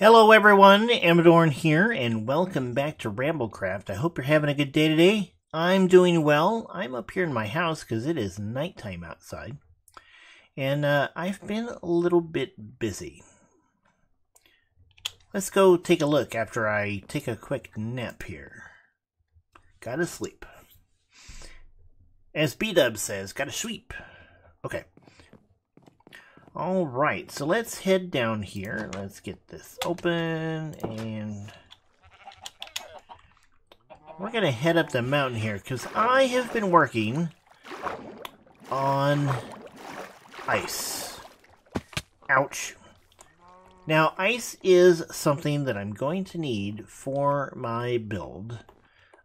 Hello everyone, Amradorn here, and welcome back to RambleCraft. I hope you're having a good day today. I'm doing well. I'm up here in my house because it is nighttime outside. And I've been a little bit busy. Let's go take a look after I take a quick nap here. Gotta sleep. As B-Dub says, gotta sweep. Okay. Alright, so let's head down here. Let's get this open, and we're going to head up the mountain here, because I have been working on ice. Ouch. Now, ice is something that I'm going to need for my build,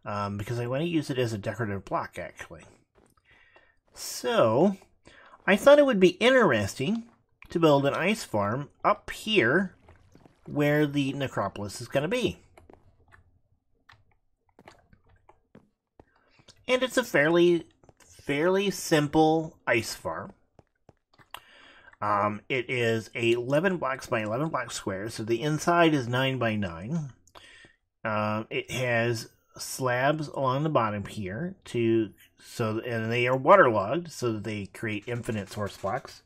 because I want to use it as a decorative block, actually. So, I thought it would be interesting to build an ice farm up here where the necropolis is going to be. And it's a fairly simple ice farm. It is a 11 blocks by 11 block square, so the inside is 9 by 9. It has slabs along the bottom here and they are waterlogged so that they create infinite source blocks.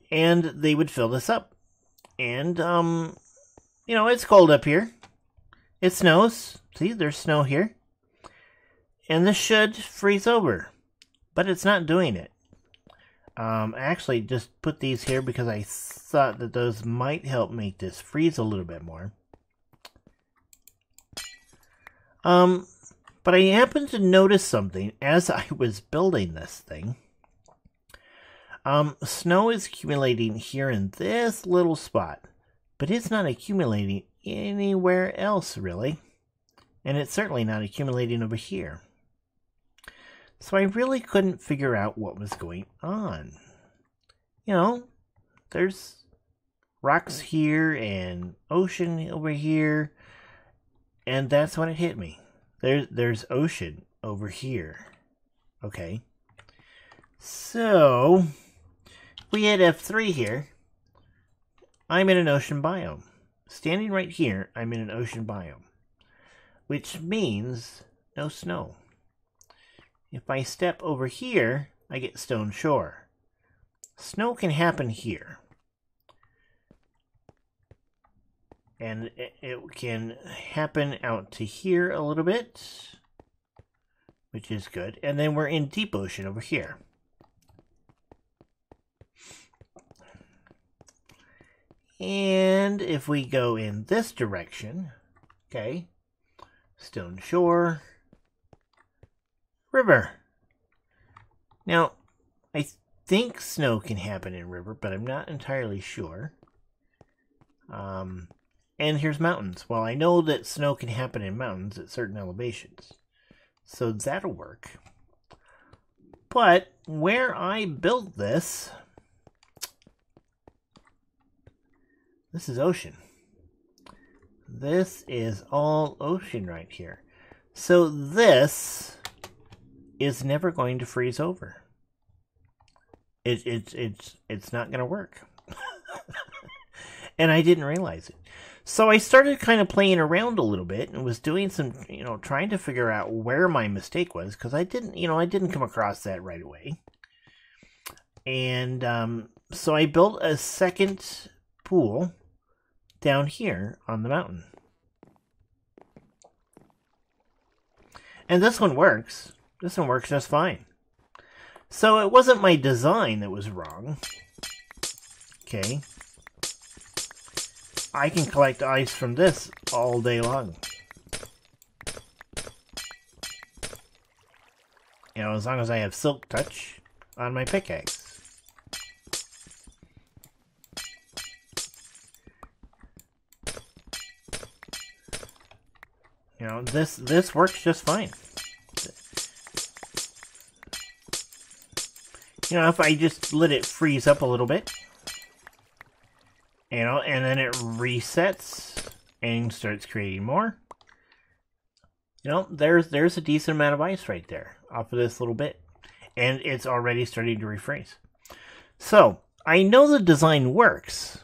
And they would fill this up. And, you know, it's cold up here. It snows. See, there's snow here. And this should freeze over. But it's not doing it. I actually just put these here because I thought that those might help make this freeze a little bit more. But I happened to notice something as I was building this thing. Snow is accumulating here in this little spot, but it's not accumulating anywhere else, really. And it's certainly not accumulating over here. So I really couldn't figure out what was going on. You know, there's rocks here and ocean over here, and that's when it hit me. There's ocean over here. Okay. So we hit F3 here. I'm in an ocean biome. Standing right here, I'm in an ocean biome. Which means no snow. If I step over here, I get stone shore. Snow can happen here. And it can happen out to here a little bit, which is good. And then we're in deep ocean over here. And if we go in this direction, okay, stone shore, river. Now, I think snow can happen in river, but I'm not entirely sure. And here's mountains. Well, I know that snow can happen in mountains at certain elevations, so that'll work. But where I built this is ocean. This is all ocean right here. So this is never going to freeze over. It's not going to work. And I didn't realize it. So I started kind of playing around a little bit and was doing some, trying to figure out where my mistake was, because I didn't come across that right away. And so I built a second pool down here on the mountain. And this one works. This one works just fine. So it wasn't my design that was wrong. Okay. I can collect ice from this all day long. As long as I have silk touch on my pickaxe. This works just fine. If I just let it freeze up a little bit, and then it resets and starts creating more, there's a decent amount of ice right there off of this little bit, and it's already starting to refreeze. So I know the design works.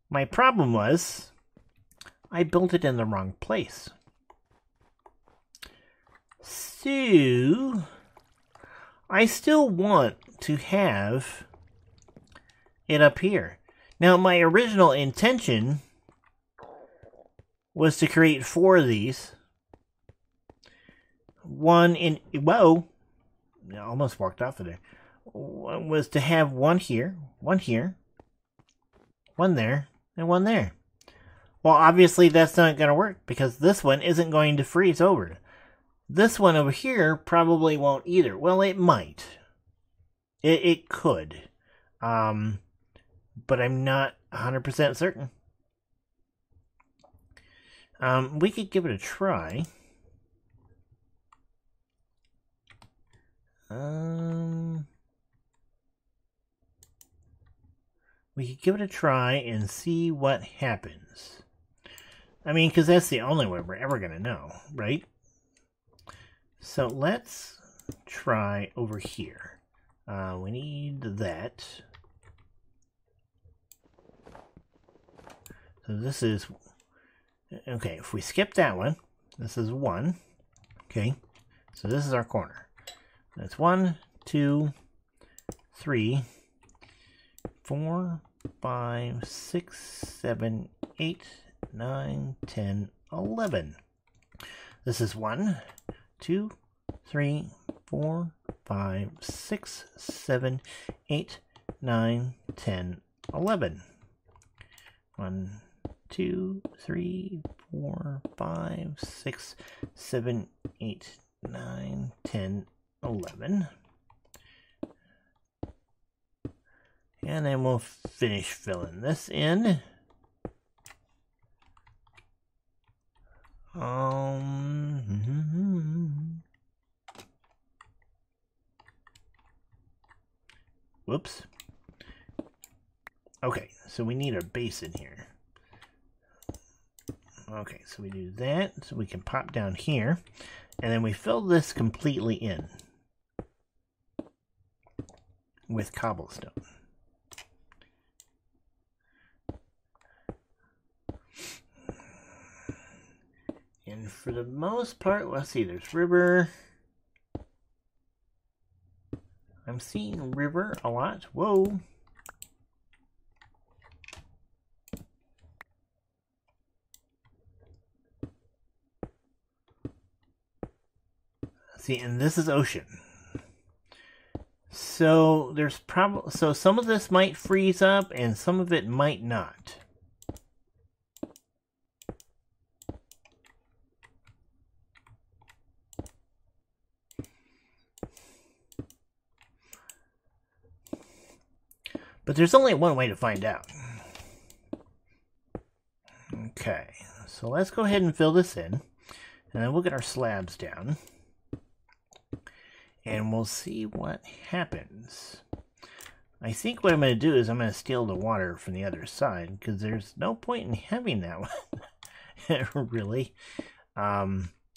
My problem was I built it in the wrong place. So, I still want to have it up here. Now, my original intention was to create 4 of these. One in... Whoa! I almost walked off of there. One was to have one here, one there, and one there. Well, obviously that's not going to work because this one isn't going to freeze over. This one over here probably won't either. Well, it might. It could. But I'm not 100% certain. We could give it a try. We could give it a try and see what happens. I mean, because that's the only way we're ever going to know, right? So let's try over here. We need that. So this is... Okay, if we skip that one, this is 1. Okay, so this is our corner. That's 1, 2, 3, 4, 5, 6, 7, 8, 9, 10, 11. This is 1, 2, 3, 4, 5, 6, 7, 8, 9, 10, 11. 1, 2, 3, 4, 5, 6, 7, 8, 9, 10, 11. And then we'll finish filling this in. Whoops. Okay, so we need a basin here. Okay, so we do that, so we can pop down here, and then we fill this completely in with cobblestone. And for the most part, let's see, there's river. I'm seeing river a lot. Whoa. See, and this is ocean. So there's probably, so some of this might freeze up and some of it might not. But there's only one way to find out. Okay, so let's go ahead and fill this in. And then we'll get our slabs down. And we'll see what happens. I think what I'm going to do is I'm going to steal the water from the other side. Because there's no point in having that one. Really.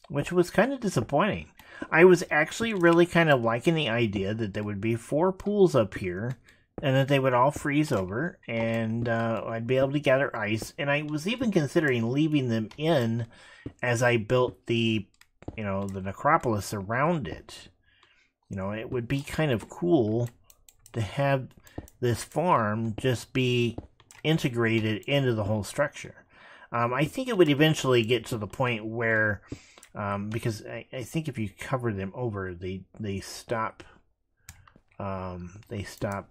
Which was kind of disappointing. I was actually really kind of liking the idea that there would be 4 pools up here. And that they would all freeze over, and I'd be able to gather ice. And I was even considering leaving them in as I built the, the necropolis around it. It would be kind of cool to have this farm just be integrated into the whole structure. I think it would eventually get to the point where, because I think if you cover them over, they stop. They stop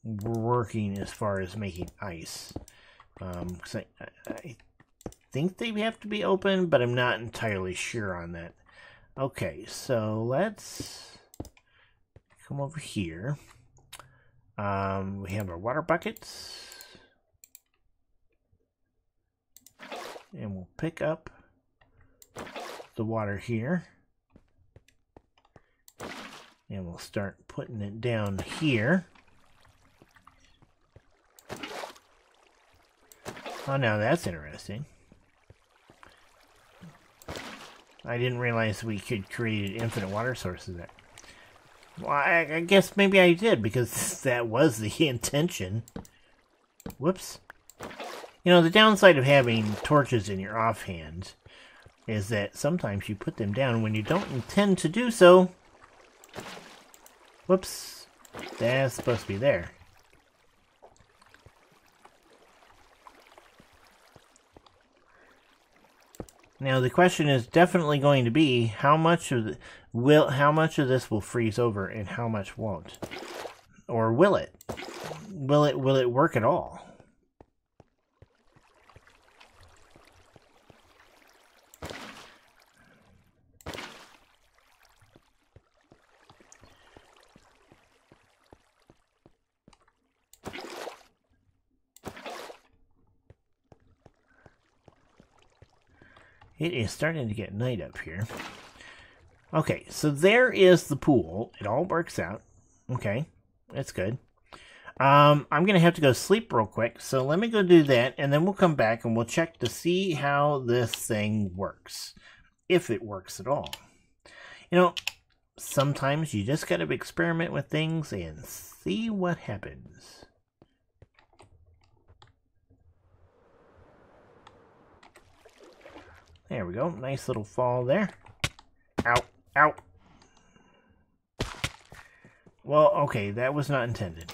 working as far as making ice. Because I think they have to be open, but I'm not entirely sure on that. Okay, so let's come over here. We have our water buckets. And we'll pick up the water here. And we'll start putting it down here. Oh, now that's interesting. I didn't realize we could create infinite water sources there. Well, I guess maybe I did, because that was the intention. Whoops. You know, the downside of having torches in your offhand is that sometimes you put them down when you don't intend to do so. Whoops. That's supposed to be there. Now the question is definitely going to be how much of this will freeze over and how much won't, or will it? Will it work at all? It is starting to get night up here. Okay, so there is the pool. It all works out. Okay, that's good. I'm going to have to go sleep real quick, so let me go do that, and then we'll come back and we'll check to see how this thing works. If it works at all. You know, sometimes you just got to experiment with things and see what happens. There we go. Nice little fall there. Ow. Ow. Well, okay. That was not intended.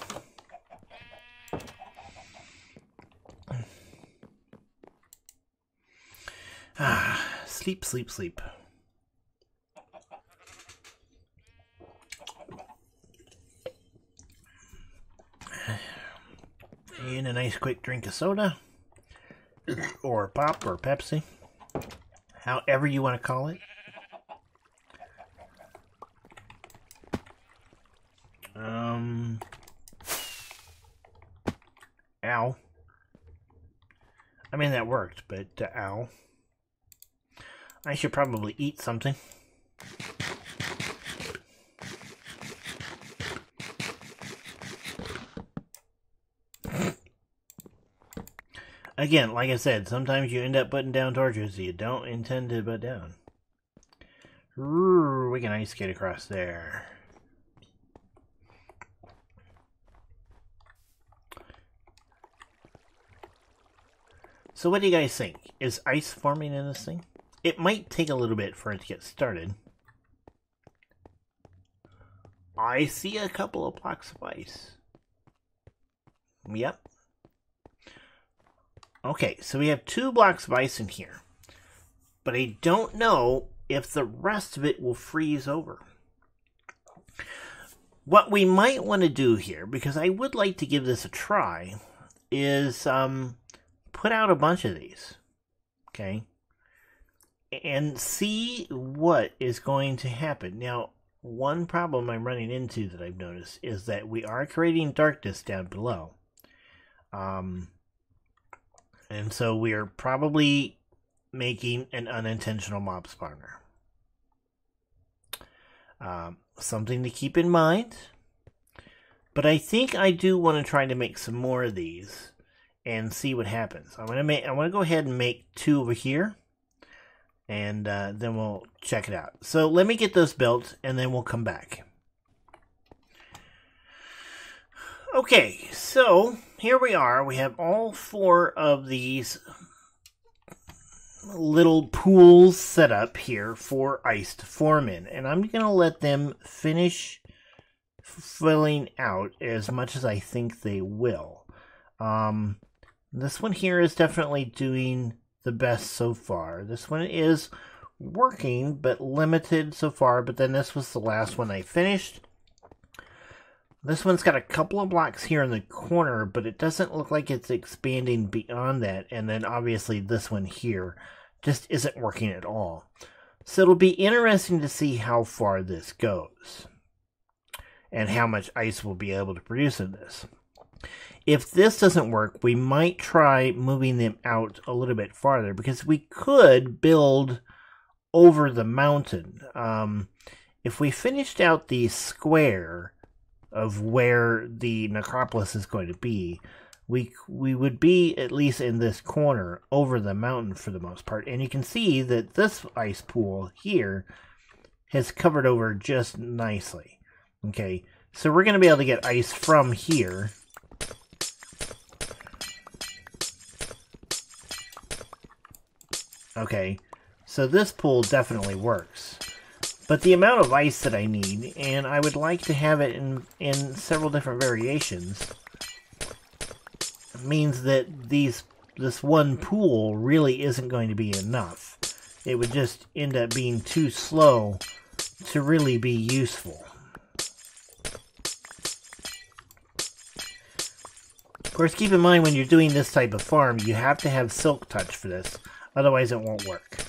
Sleep, sleep, sleep. And a nice quick drink of soda. Or pop or Pepsi. However you want to call it. Ow. I mean, that worked, but ow. I should probably eat something. Again, like I said, sometimes you end up putting down torches you don't intend to put down. Ooh, we can ice skate across there. So what do you guys think? Is ice forming in this thing? It might take a little bit for it to get started. I see a couple of blocks of ice. Yep. Okay, so we have 2 blocks of ice in here. But I don't know if the rest of it will freeze over. What we might want to do here, because I would like to give this a try, is put out a bunch of these. Okay? And see what is going to happen. Now, one problem I'm running into that I've noticed is that we are creating darkness down below. And so we are probably making an unintentional mob spawner. Something to keep in mind. But I think I do want to try to make some more of these and see what happens. I want to go ahead and make 2 over here. And then we'll check it out. So let me get those built and then we'll come back. Okay, so here we are. We have all 4 of these little pools set up here for ice to form in. And I'm going to let them finish filling out as much as I think they will. This one here is definitely doing the best so far. This one is working, but limited so far. But then this was the last one I finished. This one's got a couple of blocks here in the corner, but it doesn't look like it's expanding beyond that. And then obviously this one here just isn't working at all. So it'll be interesting to see how far this goes and how much ice we'll be able to produce in this. If this doesn't work, we might try moving them out a little bit farther because we could build over the mountain. If we finished out the square of where the necropolis is going to be, we would be at least in this corner over the mountain for the most part. And you can see that this ice pool here has covered over just nicely. Okay, so we're going to be able to get ice from here Okay, so this pool definitely works. But the amount of ice that I need, and I would like to have it in several different variations, means that this one pool really isn't going to be enough. It would just end up being too slow to really be useful. Of course, keep in mind when you're doing this type of farm, you have to have silk touch for this. Otherwise, it won't work.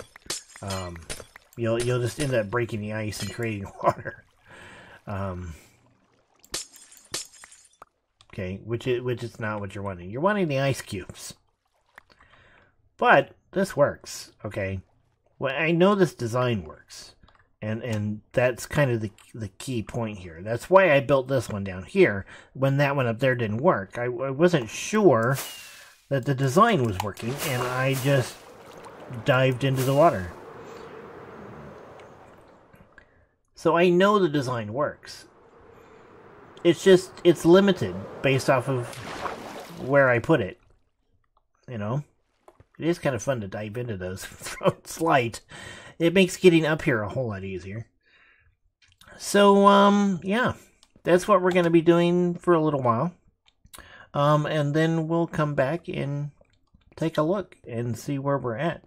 You'll just end up breaking the ice and creating water. Okay, which is not what you're wanting. You're wanting the ice cubes. But this works. Okay, well, I know this design works, and that's kind of the key point here. That's why I built this one down here when that one up there didn't work. I wasn't sure that the design was working, and I just dived into the water. So I know the design works. It's just, it's limited based off of where I put it. You know? It is kind of fun to dive into those from slight. It makes getting up here a whole lot easier. So, yeah. That's what we're going to be doing for a little while. And then we'll come back and take a look and see where we're at.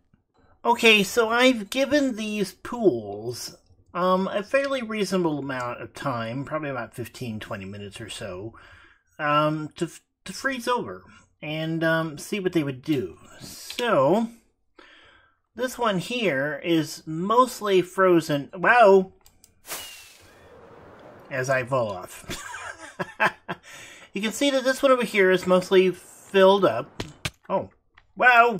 Okay, so I've given these pools a fairly reasonable amount of time, probably about 15-20 minutes or so, to freeze over and see what they would do. So, this one here is mostly frozen. Wow! As I fall off. You can see that this one over here is mostly filled up. Oh, wow!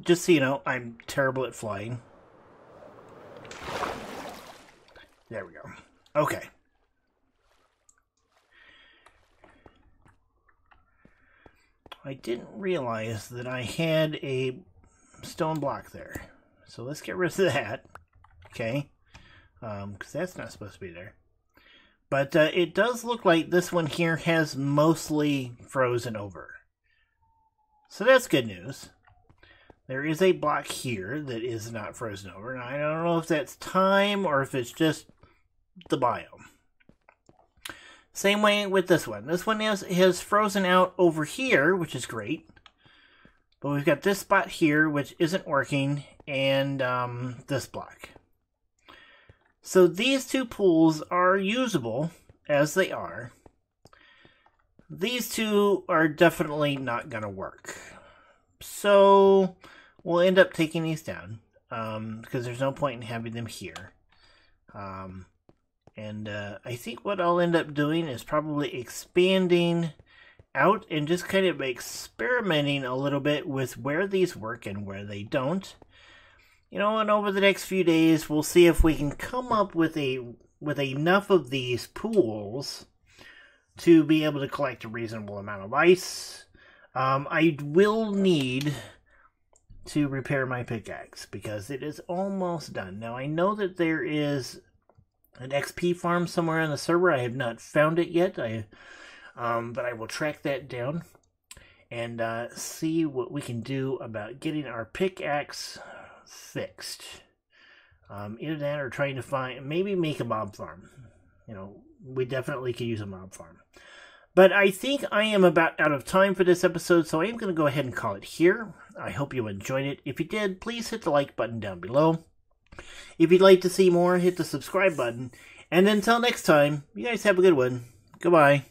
Just so you know, I'm terrible at flying. There we go. Okay. I didn't realize that I had a stone block there. So let's get rid of that. Okay. Because that's not supposed to be there. But it does look like this one here has mostly frozen over. So that's good news. There is a block here that is not frozen over, and I don't know if that's time or if it's just the biome. Same way with this one. This one has frozen out over here, which is great. But we've got this spot here, which isn't working, and this block. So these two pools are usable as they are. These two are definitely not going to work. So we'll end up taking these down because there's no point in having them here. I think what I'll end up doing is probably expanding out and just kind of experimenting a little bit with where these work and where they don't. You know, and over the next few days, we'll see if we can come up with enough of these pools to be able to collect a reasonable amount of ice. I will need to repair my pickaxe because it is almost done. Now, I know that there is an XP farm somewhere on the server. I have not found it yet. But I will track that down and see what we can do about getting our pickaxe fixed. Either that or trying to find, maybe make a mob farm. You know, we definitely could use a mob farm. But I think I am about out of time for this episode, so I am going to go ahead and call it here. I hope you enjoyed it. If you did, please hit the like button down below. If you'd like to see more, hit the subscribe button. And until next time, you guys have a good one. Goodbye.